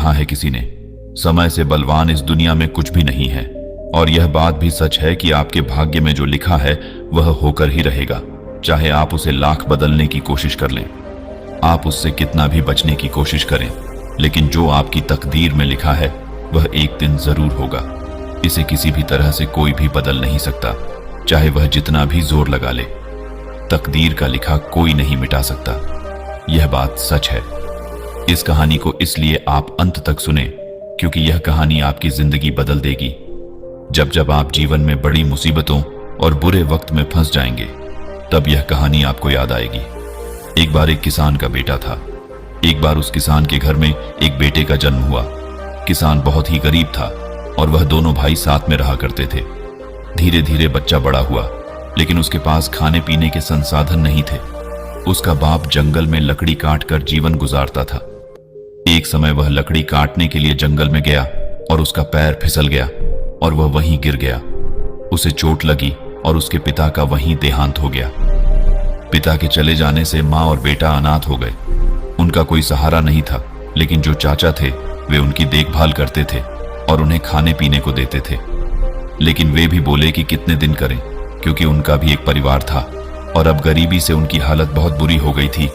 कहा है किसी ने, समय से बलवान इस दुनिया में कुछ भी नहीं है। और यह बात भी सच है कि आपके भाग्य में जो लिखा है वह होकर ही रहेगा, चाहे आप उसे लाख बदलने की कोशिश कर लें, आप उससे कितना भी बचने की कोशिश करें, लेकिन जो आपकी तकदीर में लिखा है वह एक दिन जरूर होगा। इसे किसी भी तरह से कोई भी बदल नहीं सकता, चाहे वह जितना भी जोर लगा ले। तकदीर का लिखा कोई नहीं मिटा सकता। यह बात सच है। इस कहानी को इसलिए आप अंत तक सुने क्योंकि यह कहानी आपकी जिंदगी बदल देगी। जब जब आप जीवन में बड़ी मुसीबतों और बुरे वक्त में फंस जाएंगे, तब यह कहानी आपको याद आएगी। एक बार एक किसान का बेटा था। एक बार उस किसान के घर में एक बेटे का जन्म हुआ। किसान बहुत ही गरीब था और वह दोनों भाई साथ में रहा करते थे। धीरे धीरे बच्चा बड़ा हुआ, लेकिन उसके पास खाने पीने के संसाधन नहीं थे। उसका बाप जंगल में लकड़ी काट कर जीवन गुजारता था। एक समय वह लकड़ी काटने के लिए जंगल में गया और उसका पैर फिसल गया और वह वहीं गिर गया। उसे चोट लगी और उसके पिता का वहीं देहांत हो गया। पिता के चले जाने से माँ और बेटा अनाथ हो गए। उनका कोई सहारा नहीं था, लेकिन जो चाचा थे वे उनकी देखभाल करते थे और उन्हें खाने पीने को देते थे। लेकिन वे भी बोले कि कितने दिन करें, क्योंकि उनका भी एक परिवार था और अब गरीबी से उनकी हालत बहुत बुरी हो गई थी।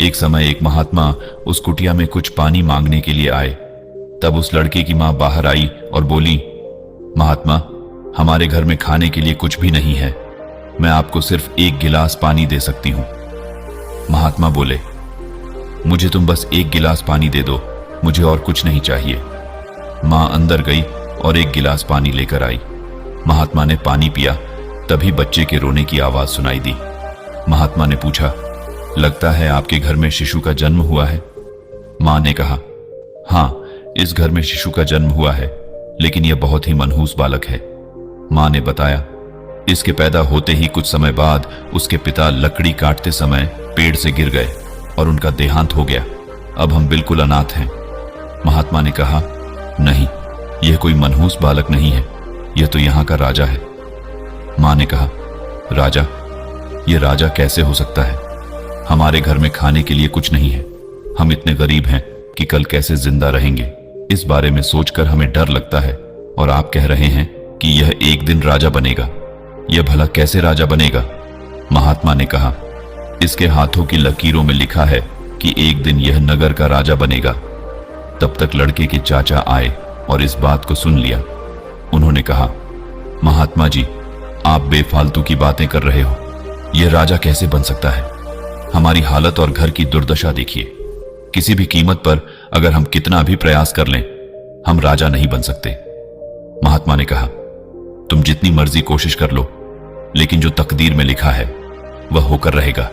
एक समय एक महात्मा उस कुटिया में कुछ पानी मांगने के लिए आए। तब उस लड़के की मां बाहर आई और बोली, महात्मा, हमारे घर में खाने के लिए कुछ भी नहीं है, मैं आपको सिर्फ एक गिलास पानी दे सकती हूं। महात्मा बोले, मुझे तुम बस एक गिलास पानी दे दो, मुझे और कुछ नहीं चाहिए। मां अंदर गई और एक गिलास पानी लेकर आई। महात्मा ने पानी पिया, तभी बच्चे के रोने की आवाज सुनाई दी। महात्मा ने पूछा, लगता है आपके घर में शिशु का जन्म हुआ है? मां ने कहा, हाँ, इस घर में शिशु का जन्म हुआ है, लेकिन यह बहुत ही मनहूस बालक है। मां ने बताया, इसके पैदा होते ही कुछ समय बाद उसके पिता लकड़ी काटते समय पेड़ से गिर गए और उनका देहांत हो गया। अब हम बिल्कुल अनाथ हैं। महात्मा ने कहा, नहीं, यह कोई मनहूस बालक नहीं है, यह तो यहां का राजा है। मां ने कहा, राजा? यह राजा कैसे हो सकता है? हमारे घर में खाने के लिए कुछ नहीं है, हम इतने गरीब हैं कि कल कैसे जिंदा रहेंगे, इस बारे में सोचकर हमें डर लगता है। और आप कह रहे हैं कि यह एक दिन राजा बनेगा, यह भला कैसे राजा बनेगा? महात्मा ने कहा, इसके हाथों की लकीरों में लिखा है कि एक दिन यह नगर का राजा बनेगा। तब तक लड़के के चाचा आए और इस बात को सुन लिया। उन्होंने कहा, महात्मा जी, आप बेफालतू की बातें कर रहे हो, यह राजा कैसे बन सकता है? हमारी हालत और घर की दुर्दशा देखिए। किसी भी कीमत पर अगर हम कितना भी प्रयास कर लें, हम राजा नहीं बन सकते। महात्मा ने कहा, तुम जितनी मर्जी कोशिश कर लो, लेकिन जो तकदीर में लिखा है वह होकर रहेगा।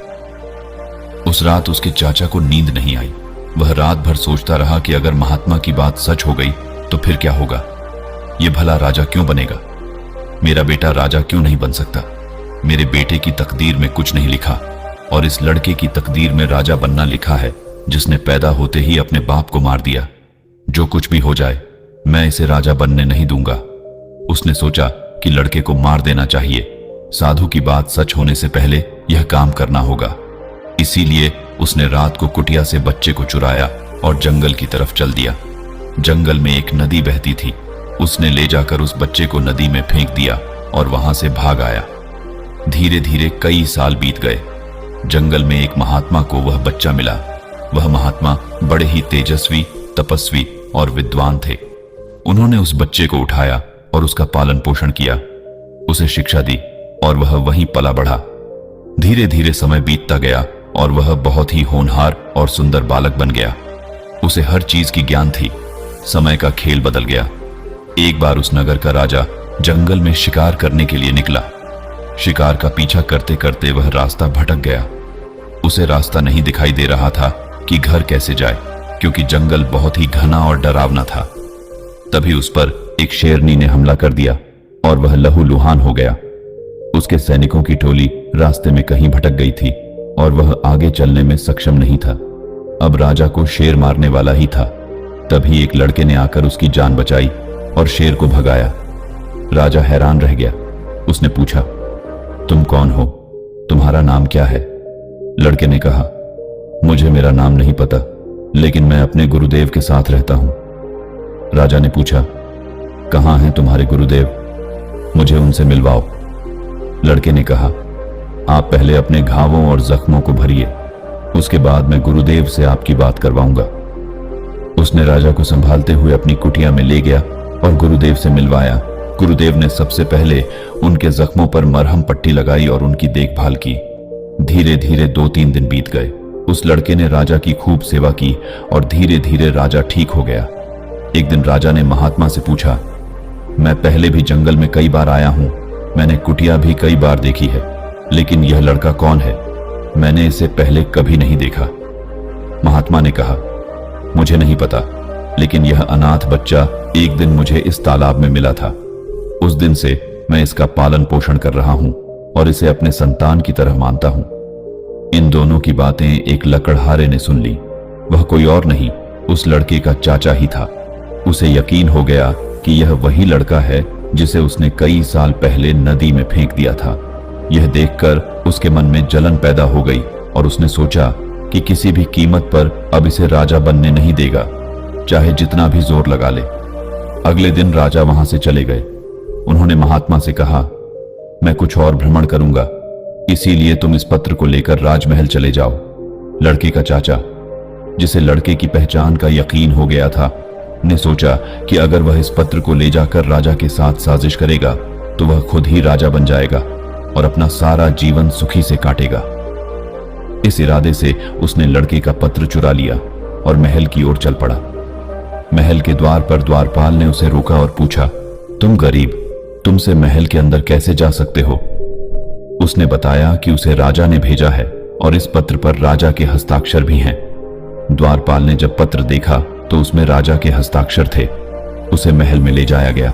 उस रात उसके चाचा को नींद नहीं आई। वह रात भर सोचता रहा कि अगर महात्मा की बात सच हो गई तो फिर क्या होगा? यह भला राजा क्यों बनेगा? मेरा बेटा राजा क्यों नहीं बन सकता? मेरे बेटे की तकदीर में कुछ नहीं लिखा और इस लड़के की तकदीर में राजा बनना लिखा है, जिसने पैदा होते ही अपने बाप को मार दिया। जो कुछ भी हो जाए, मैं इसे राजा बनने नहीं दूंगा। उसने सोचा कि लड़के को मार देना चाहिए। साधु की बात सच होने से पहले यह काम करना होगा। इसीलिए उसने रात को कुटिया से बच्चे को चुराया और जंगल की तरफ चल दिया। जंगल में एक नदी बहती थी। उसने ले जाकर उस बच्चे को नदी में फेंक दिया और वहां से भाग आया। धीरे धीरे कई साल बीत गए। जंगल में एक महात्मा को वह बच्चा मिला। वह महात्मा बड़े ही तेजस्वी, तपस्वी और विद्वान थे। उन्होंने उस बच्चे को उठाया और उसका पालन पोषण किया, उसे शिक्षा दी और वह वहीं पला बढ़ा। धीरे धीरे समय बीतता गया और वह बहुत ही होनहार और सुंदर बालक बन गया। उसे हर चीज की ज्ञान थी। समय का खेल बदल गया। एक बार उस नगर का राजा जंगल में शिकार करने के लिए निकला। शिकार का पीछा करते करते वह रास्ता भटक गया। उसे रास्ता नहीं दिखाई दे रहा था कि घर कैसे जाए, क्योंकि जंगल बहुत ही घना और डरावना था। तभी उस पर एक शेरनी ने हमला कर दिया और वह लहूलुहान हो गया। उसके सैनिकों की टोली रास्ते में कहीं भटक गई थी और वह आगे चलने में सक्षम नहीं था। अब राजा को शेर मारने वाला ही था। तभी एक लड़के ने आकर उसकी जान बचाई और शेर को भगाया। राजा हैरान रह गया। उसने पूछा, तुम कौन हो? तुम्हारा नाम क्या है? लड़के ने कहा, मुझे मेरा नाम नहीं पता, लेकिन मैं अपने गुरुदेव के साथ रहता हूं। राजा ने पूछा, कहाँ हैं तुम्हारे गुरुदेव? मुझे उनसे मिलवाओ। लड़के ने कहा, आप पहले अपने घावों और जख्मों को भरिए, उसके बाद मैं गुरुदेव से आपकी बात करवाऊंगा। उसने राजा को संभालते हुए अपनी कुटिया में ले गया और गुरुदेव से मिलवाया। गुरुदेव ने सबसे पहले उनके जख्मों पर मरहम पट्टी लगाई और उनकी देखभाल की। धीरे धीरे 2-3 दिन बीत गए। उस लड़के ने राजा की खूब सेवा की और धीरे धीरे राजा ठीक हो गया। एक दिन राजा ने महात्मा से पूछा, मैं पहले भी जंगल में कई बार आया हूं, मैंने कुटिया भी कई बार देखी है, लेकिन यह लड़का कौन है? मैंने इसे पहले कभी नहीं देखा। महात्मा ने कहा, मुझे नहीं पता, लेकिन यह अनाथ बच्चा एक दिन मुझे इस तालाब में मिला था। उस दिन से मैं इसका पालन पोषण कर रहा हूं और इसे अपने संतान की तरह मानता हूं। इन दोनों की बातें एक लकड़हारे ने सुन ली। वह कोई और नहीं, उस लड़के का चाचा ही था। उसे यकीन हो गया कि यह वही लड़का है जिसे उसने कई साल पहले नदी में फेंक दिया था। यह देखकर उसके मन में जलन पैदा हो गई और उसने सोचा कि किसी भी कीमत पर अब इसे राजा बनने नहीं देगा, चाहे जितना भी जोर लगा ले। अगले दिन राजा वहां से चले गए। उन्होंने महात्मा से कहा, मैं कुछ और भ्रमण करूंगा, इसीलिए तुम इस पत्र को लेकर राजमहल चले जाओ। लड़के का चाचा, जिसे लड़के की पहचान का यकीन हो गया था, ने सोचा कि अगर वह इस पत्र को ले जाकर राजा के साथ साजिश करेगा तो वह खुद ही राजा बन जाएगा और अपना सारा जीवन सुखी से काटेगा। इस इरादे से उसने लड़के का पत्र चुरा लिया और महल की ओर चल पड़ा। महल के द्वार पर द्वारपाल ने उसे रोका और पूछा, तुम गरीब, तुमसे महल के अंदर कैसे जा सकते हो? उसने बताया कि उसे राजा ने भेजा है और इस पत्र पर राजा के हस्ताक्षर भी हैं। द्वारपाल ने जब पत्र देखा तो उसमें राजा के हस्ताक्षर थे। उसे महल में ले जाया गया।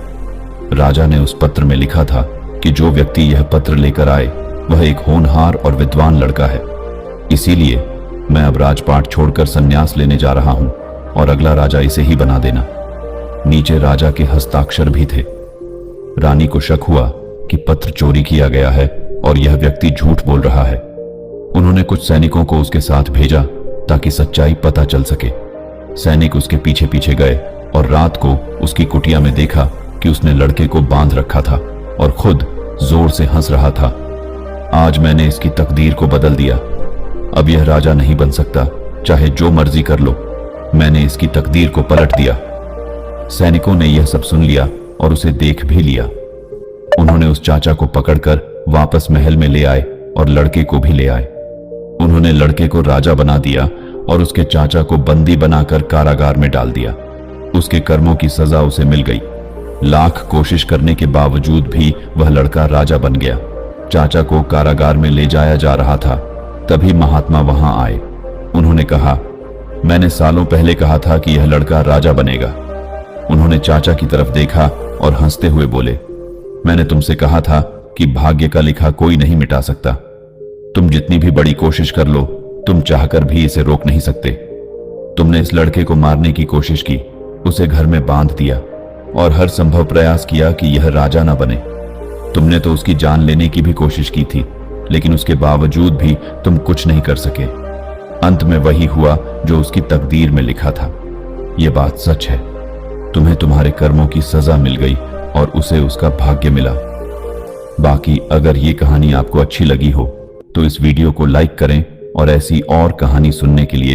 राजा ने उस पत्र में लिखा था कि जो व्यक्ति यह पत्र लेकर आए वह एक होनहार और विद्वान लड़का है, इसीलिए मैं अब राजपाट छोड़कर संन्यास लेने जा रहा हूं और अगला राजा इसे ही बना देना। नीचे राजा के हस्ताक्षर भी थे। रानी को शक हुआ कि पत्र चोरी किया गया है और यह व्यक्ति झूठ बोल रहा है। उन्होंने कुछ सैनिकों को उसके साथ भेजा ताकि सच्चाई पता चल सके। सैनिक उसके पीछे पीछे गए और रात को उसकी कुटिया में देखा कि उसने लड़के को बांध रखा था और खुद जोर से हंस रहा था। आज मैंने इसकी तकदीर को बदल दिया, अब यह राजा नहीं बन सकता, चाहे जो मर्जी कर लो। मैंने इसकी तकदीर को पलट दिया। सैनिकों ने यह सब सुन लिया और उसे देख भी लिया। उन्होंने उस चाचा को पकड़कर वापस महल में ले आए और लड़के को भी ले आए। उन्होंने लड़के को राजा बना दिया और उसके चाचा को बंदी बनाकर कारागार में डाल दिया। उसके कर्मों की सजा उसे मिल गई। लाख कोशिश करने के बावजूद भी वह लड़का राजा बन गया। चाचा को कारागार में ले जाया जा रहा था, तभी महात्मा वहां आए। उन्होंने कहा, मैंने सालों पहले कहा था कि यह लड़का राजा बनेगा। उन्होंने चाचा की तरफ देखा और हंसते हुए बोले, मैंने तुमसे कहा था कि भाग्य का लिखा कोई नहीं मिटा सकता। तुम जितनी भी बड़ी कोशिश कर लो, तुम चाहकर भी इसे रोक नहीं सकते। तुमने इस लड़के को मारने की कोशिश की, उसे घर में बांध दिया और हर संभव प्रयास किया कि यह राजा ना बने। तुमने तो उसकी जान लेने की भी कोशिश की थी, लेकिन उसके बावजूद भी तुम कुछ नहीं कर सके। अंत में वही हुआ जो उसकी तकदीर में लिखा था। यह बात सच है। तुम्हें तुम्हारे कर्मों की सजा मिल गई और उसे उसका भाग्य मिला। बाकी अगर ये कहानी आपको अच्छी लगी हो तो इस वीडियो को लाइक करें और ऐसी और कहानी सुनने के लिए